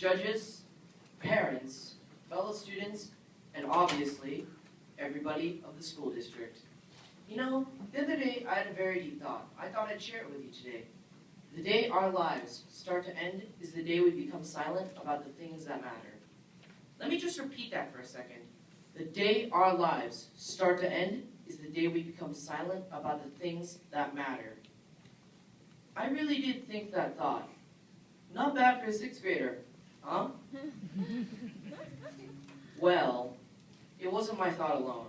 judges, parents, fellow students, and obviously, everybody of the school district. You know, the other day I had a very deep thought. I thought I'd share it with you today. The day our lives start to end is the day we become silent about the things that matter. Let me just repeat that for a second. The day our lives start to end is the day we become silent about the things that matter. I really did think that thought. Not bad for a sixth grader, huh? Well, it wasn't my thought alone.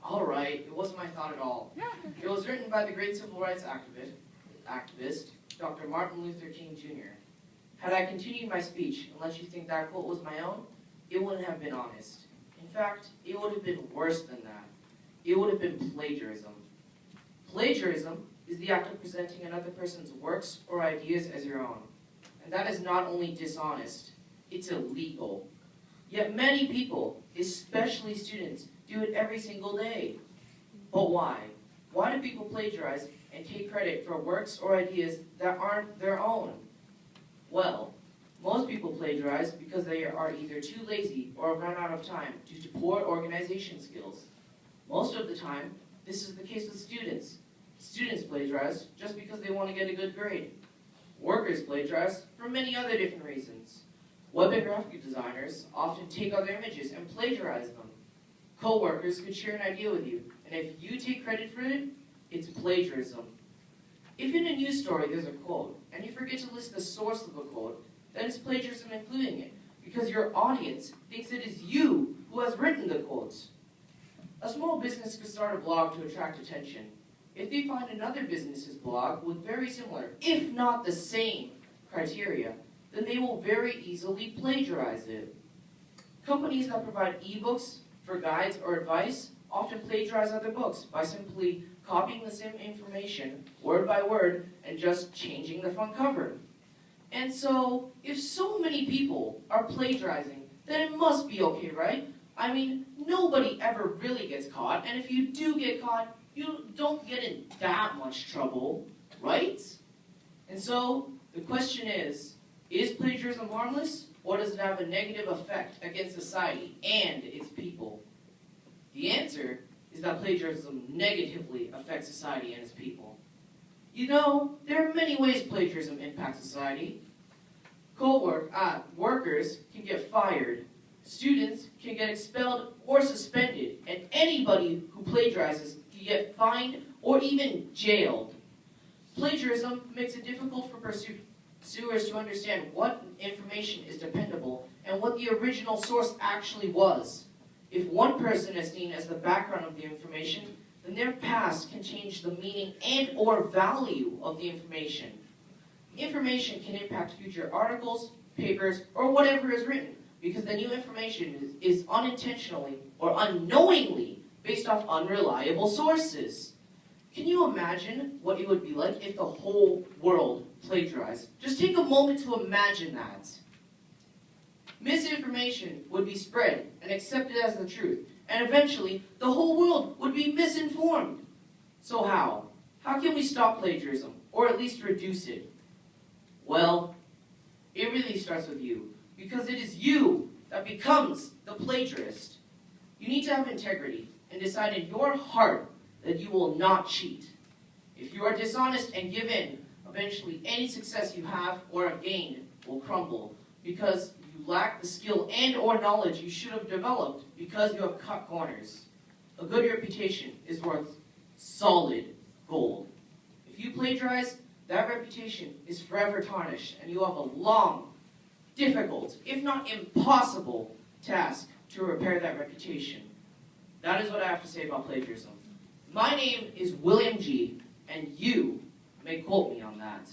All right, it wasn't my thought at all. It was written by the great civil rights activist, Dr. Martin Luther King Jr. Had I continued my speech and let you think that quote was my own, it wouldn't have been honest. In fact, it would have been worse than that. It would have been plagiarism. Plagiarism is the act of presenting another person's works or ideas as your own. And that is not only dishonest, it's illegal. Yet many people, especially students, do it every single day. But why? Why do people plagiarize and take credit for works or ideas that aren't their own? Well, most people plagiarize because they are either too lazy or run out of time due to poor organization skills. Most of the time, this is the case with students. Students plagiarize just because they want to get a good grade. Workers plagiarize for many other different reasons. Web and graphic designers often take other images and plagiarize them. Co-workers could share an idea with you, and if you take credit for it, it's plagiarism. If in a news story there's a quote, and you forget to list the source of the quote, then it's plagiarism including it, because your audience thinks it is you who has written the quotes. A small business could start a blog to attract attention. If they find another business's blog with very similar, if not the same, criteria, then they will very easily plagiarize it. Companies that provide ebooks for guides or advice often plagiarize other books by simply copying the same information word by word and just changing the front cover. And so, if so many people are plagiarizing, then it must be okay, right? I mean, nobody ever really gets caught, and if you do get caught, you don't get in that much trouble, right? And so, the question is plagiarism harmless, or does it have a negative effect against society and its people? The answer is that plagiarism negatively affects society and its people. You know, there are many ways plagiarism impacts society. Workers can get fired, students can get expelled or suspended, and anybody who plagiarizes can get fined or even jailed. Plagiarism makes it difficult for pursuers to understand what information is dependable and what the original source actually was. If one person is seen as the background of the information, then their past can change the meaning and or value of the information. Information can impact future articles, papers, or whatever is written, because the new information is unintentionally or unknowingly based off unreliable sources. Can you imagine what it would be like if the whole world plagiarized? Just take a moment to imagine that. Misinformation would be spread and accepted as the truth, and eventually the whole world would be misinformed. So how? How can we stop plagiarism, or at least reduce it? Well, it really starts with you, because it is you that becomes the plagiarist. You need to have integrity and decide in your heart that you will not cheat. If you are dishonest and give in, eventually any success you have or have gained will crumble, because you lack the skill and or knowledge you should have developed because you have cut corners. A good reputation is worth solid gold. If you plagiarize, that reputation is forever tarnished, and you have a long, difficult, if not impossible, task to repair that reputation. That is what I have to say about plagiarism. My name is William G., and you may quote me on that.